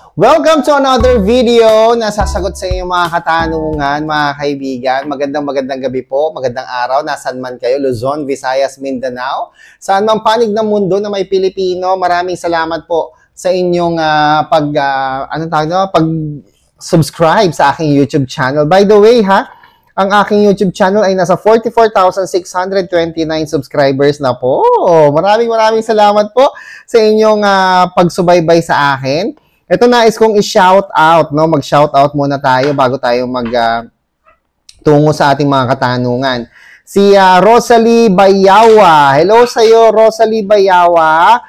Welcome to another video na sasagot sa inyong mga katanungan, mga kaibigan. Magandang gabi po, magandang araw, nasan man kayo, Luzon, Visayas, Mindanao. Saan man panig ng mundo na may Pilipino, maraming salamat po sa inyong pag-subscribe sa aking YouTube channel. By the way, ang aking YouTube channel ay nasa 44,629 subscribers na po. Maraming salamat po sa inyong pagsubaybay sa akin. Ito nais kong i-shout out, no? Mag-shout out muna tayo bago tayo tungo sa ating mga katanungan. Si Rosalie Bayawa. Hello sa iyo, Rosalie Bayawa.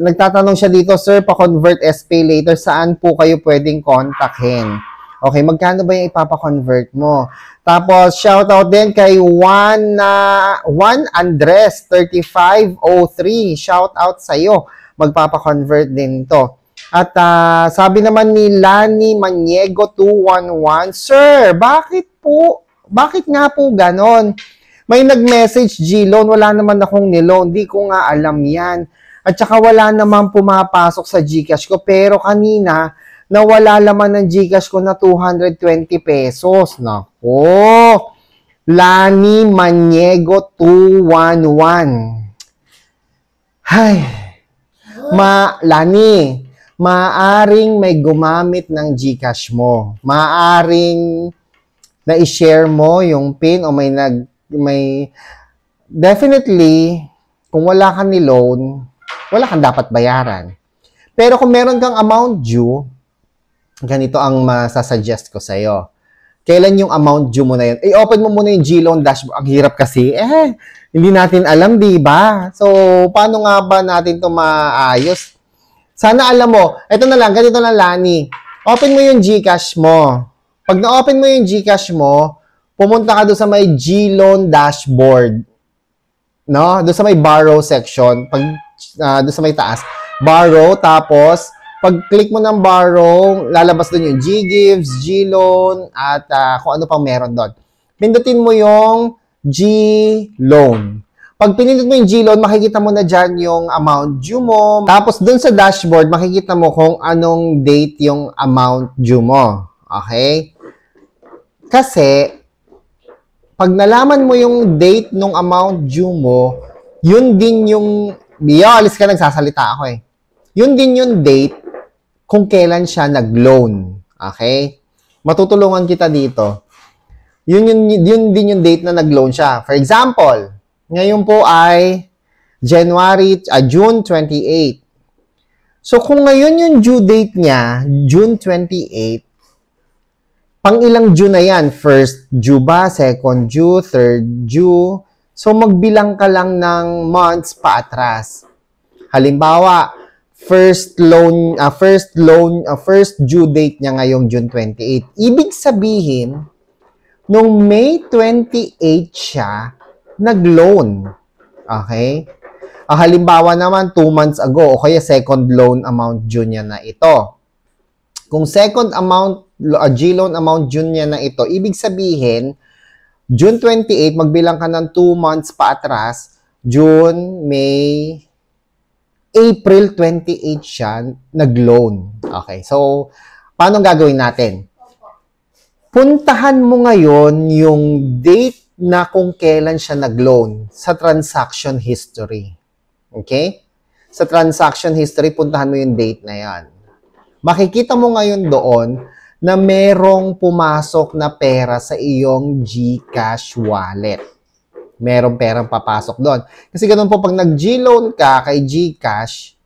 Nagtatanong siya dito, sir, pa-convert SPay later, saan po kayo pwedeng kontakin? Okay, magkano ba yung ipapa-convert mo? Tapos, shout out din kay Juan Andres 3503. Shout out sa iyo. Magpapa-convert din to. At sabi naman ni Lani Maniego 211, Sir, bakit nga po ganon? May nag-message G-loan, wala naman akong niloan, di ko nga alam yan. At saka wala naman pumapasok sa GCash ko, pero kanina, nawala laman ng GCash ko na 220 pesos. Nako, Lani Maniego 211. Hay, Lani, maaring may gumamit ng GCash mo. Maaring na-share mo yung PIN o definitely, kung wala ka ni loan, wala kang dapat bayaran. Pero kung meron kang amount due, ganito ang masasuggest ko sa'yo. Kailan yung amount due mo na yun? I-open mo muna yung G-Loan dashboard. Ang hirap kasi. Hindi natin alam, di ba? So, paano nga ba natin ito maayos? Sana alam mo, ito na lang, ganito na Lani. Open mo yung GCash mo. Pag na-open mo yung GCash mo, pumunta ka doon sa may G-Loan dashboard. No? Doon sa may borrow section. Doon sa may taas. Borrow, tapos, pag click mo ng borrow, lalabas doon yung G-Gives, G-Loan, at kung ano pang meron doon. Pindutin mo yung G-Loan. Pag pinilit mo yung G-Loan, makikita mo na dyan yung amount due mo. Tapos, dun sa dashboard, makikita mo kung anong date yung amount due mo. Okay? Kasi, pag nalaman mo yung date ng amount due mo, yun din yung... alis ka, nagsasalita ako eh. Yun din yung date kung kailan siya nag-loan. Okay? Matutulungan kita dito. Yun din yung date na nag-loan siya. For example, ngayon po ay June 28. So, kung ngayon yung due date niya, June 28, pang ilang due na yan? First due ba? Second due? Third due? So, magbilang ka lang ng months pa atras. Halimbawa, first due date niya ngayong June 28. Ibig sabihin, nung May 28 siya, nag-loan. Okay? Halimbawa naman, 2 months ago, o kaya second loan amount due niya na ito. Kung second G-loan amount due niya na ito, ibig sabihin, June 28, magbilang ka ng 2 months pa atras, June, May, April 28 siya, nag-loan. Okay, so, paano gagawin natin? Puntahan mo ngayon yung date na kung kailan siya nag-loan sa transaction history. Okay? Sa transaction history, puntahan mo yung date na yan. Makikita mo ngayon doon na merong pumasok na pera sa iyong GCash wallet. Merong perang papasok doon. Kasi ganun po, pag nag-G-loan ka kay GCash,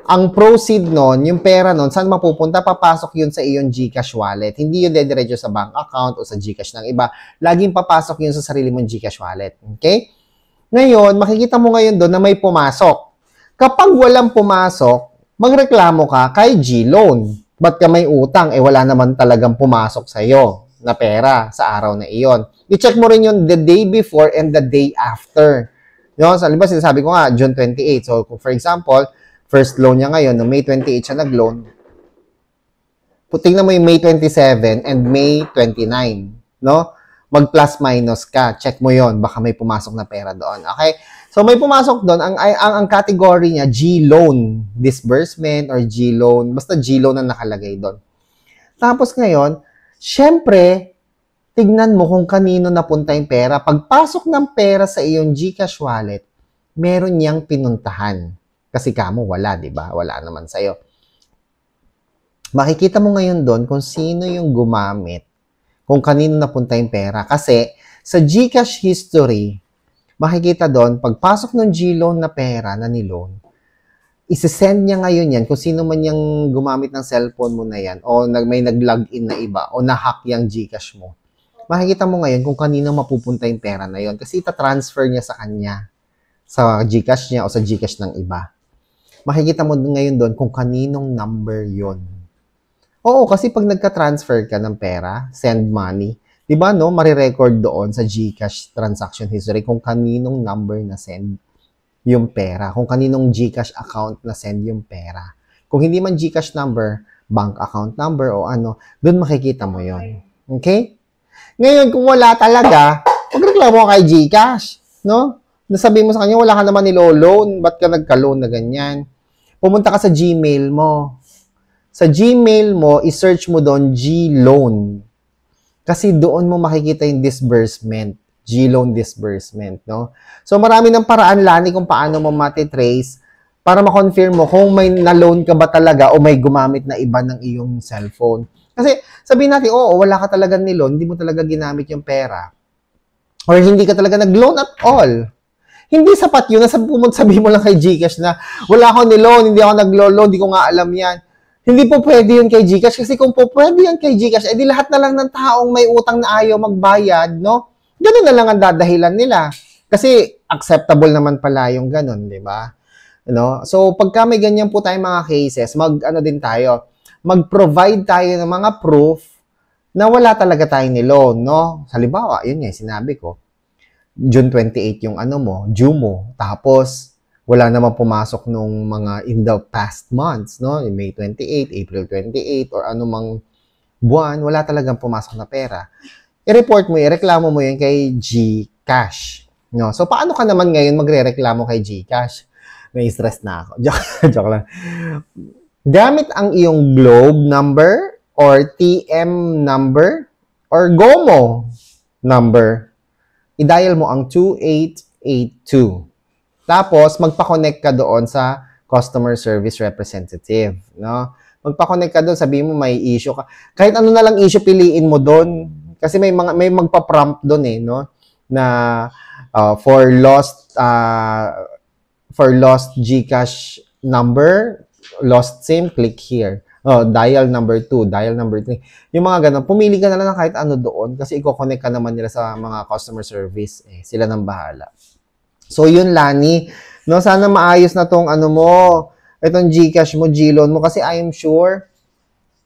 ang proceed nun, yung pera nun, saan mapupunta? Papasok yun sa iyong GCash wallet. Hindi yun dediretso sa bank account o sa GCash ng iba. Laging papasok yun sa sarili mong GCash wallet. Okay? Ngayon, makikita mo ngayon doon na may pumasok. Kapag walang pumasok, magreklamo ka kay G-Loan. Ba't ka may utang? Wala naman talagang pumasok sa'yo na pera sa araw na iyon. I-check mo rin yung the day before and the day after. Yun, sa liba, sinasabi ko nga, June 28. So, for example, first loan niya ngayon, no May 28 siya nag-loan. Tingnan mo yung May 27 and May 29, no? mag-plus minus ka. Check mo yon, baka may pumasok na pera doon. Okay? So, may pumasok doon. Ang category niya, G-loan disbursement or G-loan. Basta G-loan ang nakalagay doon. Tapos ngayon, syempre, tignan mo kung kanino napunta yung pera. Pagpasok ng pera sa iyong GCash wallet, meron niyang pinuntahan. Kasi kamo, wala, di ba? Wala naman sa'yo. Makikita mo ngayon doon kung sino yung gumamit, kung kanino napunta yung pera. Kasi sa GCash history, makikita doon, pagpasok ng G-loan na pera na niloan, isi-send niya ngayon yan kung sino man yung gumamit ng cellphone mo na yan o may nag-login na iba o na-hack yung GCash mo. Makikita mo ngayon kung kanino mapupunta yung pera na yon kasi ita-transfer niya sa kanya sa GCash niya o sa GCash ng iba. Makikita mo ngayon doon kung kaninong number yon. Oo, kasi pag nagka-transfer ka ng pera, send money, di ba, no? Marirecord doon sa GCash transaction history kung kaninong number na send yung pera. Kung kaninong GCash account na send yung pera. Kung hindi man GCash number, bank account number o ano, doon makikita mo yon. Okay? Ngayon, kung wala talaga, magreklamo ka kay GCash. No? Nasabi mo sa kanya, wala ka naman nilo-loan. Ba't ka nagka-loan na ganyan? Pumunta ka sa Gmail mo. Sa Gmail mo, i-search mo doon G-loan. Kasi doon mo makikita yung disbursement, G-loan disbursement, no? So, marami ng paraan, Lani, kung paano mo matitrace para ma-confirm mo kung may na-loan ka ba talaga o may gumamit na iba ng iyong cellphone. Kasi, sabihin natin, oo, wala ka talaga ni-loan, hindi mo talaga ginamit yung pera. Or hindi ka talaga nag-loan at all. Hindi sapat yun, sabihin mo lang kay GCash na, wala ako ni-loan, hindi ako nag-loan, hindi ko nga alam yan. Hindi po pwede yun kay GCash kasi kung po pwede yan kay GCash, edi lahat na lang ng taong may utang na ayaw magbayad, no? Ganun na lang ang dadahilan nila. Kasi acceptable naman pala yung ganun, di ba? No? So, pagka may ganyan po tayong mga cases, mag-provide tayo ng mga proof na wala talaga tayong ni-loan, no? Halimbawa, yun nga, sinabi ko, June 28 yung due mo, tapos, wala naman pumasok nung mga in the past months, no? May 28, April 28, or anumang buwan, wala talagang pumasok na pera. I-report mo, i-reklamo mo yun kay GCash. No? So, paano ka naman ngayon magre-reklamo kay GCash? May stress na ako. Joke lang. Gamit ang iyong Globe number, or TM number, or GOMO number. I-dial mo ang 2882. Tapos, magpa-connect ka doon sa customer service representative, no? Magpa-connect ka doon, sabihin mo may issue ka. Kahit ano na lang issue, piliin mo doon. Kasi may magpa-prompt doon no? Na for lost GCash number, lost SIM, click here. Dial number 2, dial number 3. Yung mga ganun, pumili ka na lang kahit ano doon kasi i-connect ka naman nila sa mga customer service. Sila nang bahala. So, yun, Lani. No, sana maayos na tong itong GCash mo, G-loan mo. Kasi I'm sure,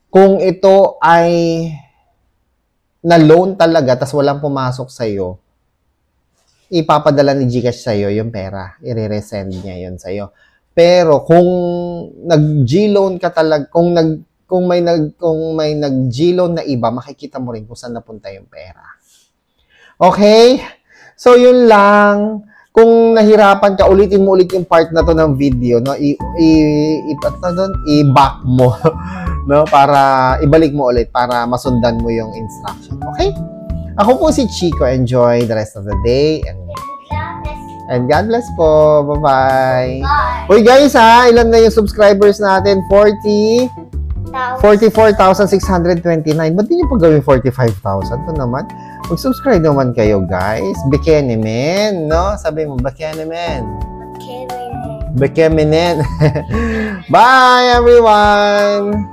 kung ito ay na-loan talaga, tas walang pumasok sa'yo, ipapadala ni GCash sa'yo yung pera. I-resend niya yun sa'yo. Pero, kung nag-G-loan ka talaga, kung may nag-G-loan na iba, makikita mo rin kung saan napunta yung pera. Okay? So, yun lang. Kung nahirapan ka, ulitin mo ulit yung part na to ng video, no? I-back mo, no? Para ibalik mo ulit para masundan mo yung instruction. Okay? Ako po si Chico. Enjoy the rest of the day and God bless po. Bye-bye. Bye. Uy guys ilan na yung subscribers natin? 44,629. Ba't di nyo pa gawin 45,000? Ito naman. Mag-subscribe naman kayo, guys. Bekenemen, no? Sabi mo, Bekenemen. Bekenemen. Bye, everyone!